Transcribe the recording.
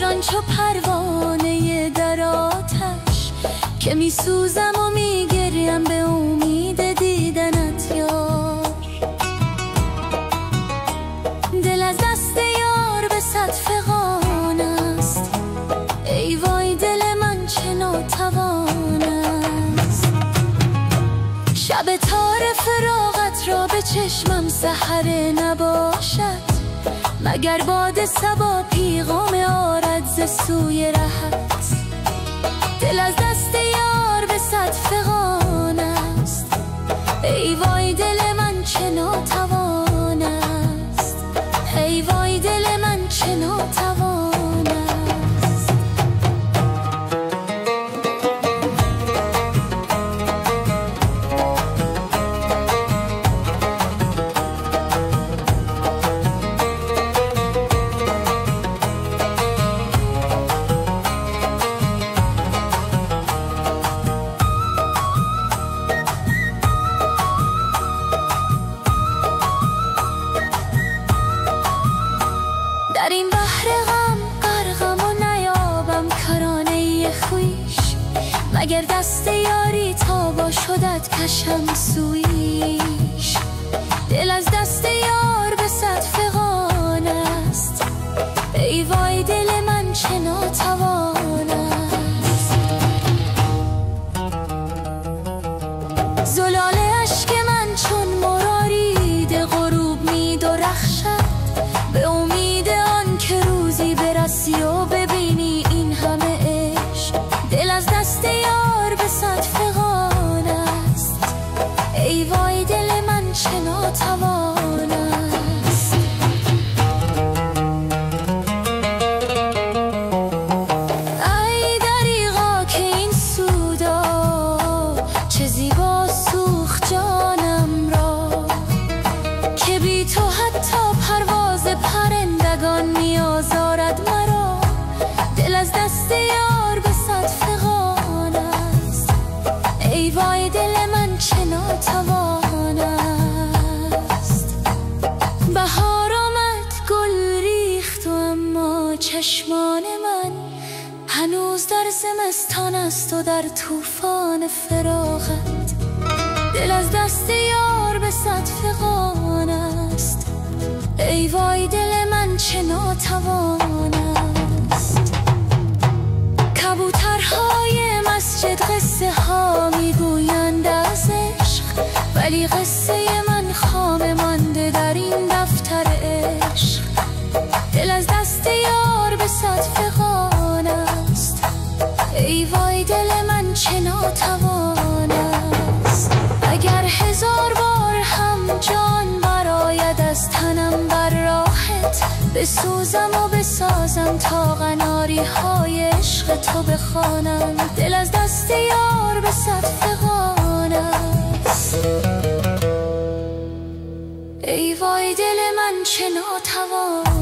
هجران چو پروانه در آتش که می سوزم و می گریم به امید دیدنت یار. دل از دست یار به صد فغان است، ای وای دل من چه ناتوان است. شب تار فراقت را به چشمم سحر نباشد، مگر باد صبا پیغام آرد ز سوی رهت. دل از دست یار به صد فغان است، ای وای دل من چه ناتوان است، ای وای دل من چه ناتوان است. در این بحر غم غرقم و نیابم کرانه خویش، مگر دست یاری تا با شدت کشم سویش. دل از دست یار به صد فغان است، ای وای دل من چه ناتوان است. زلال اشک من چون مرارید غروب می درخشد، به امید آن که روزی برسی و ببینی این همه عشق. دل از دست یار به صد فغان است، ای وای دل من چه ناتوان است. ای دریغا که این سودا چه زیبا سوخت جانم را، که بی تو حتی پرواز پرندگان میازارد مرا. دل از دست یار به صد فغان است، ای وای دل من چه ناتوان است. بهار آمد گل ریخت و اما چشمان من هنوز در زمستان است و در طوفان فراقت. دل از دست یار به صد فغان است، ای وای دل من چه ناتوان است. کبوترهای مسجد قصه ها میگویند از عشق، ولی قصه من خامه مانده در این دفتر عشق. دل از دست یار به صد فغان است، ای وای دل من چه ناتوان است. اگر هزار بار هم جان براید از تنم بر راحت، بسوزم و بسازم تا قناری های عشق تو بخوانم. دل از دست یار به صد فغان است، ای وای دل من چه ناتوان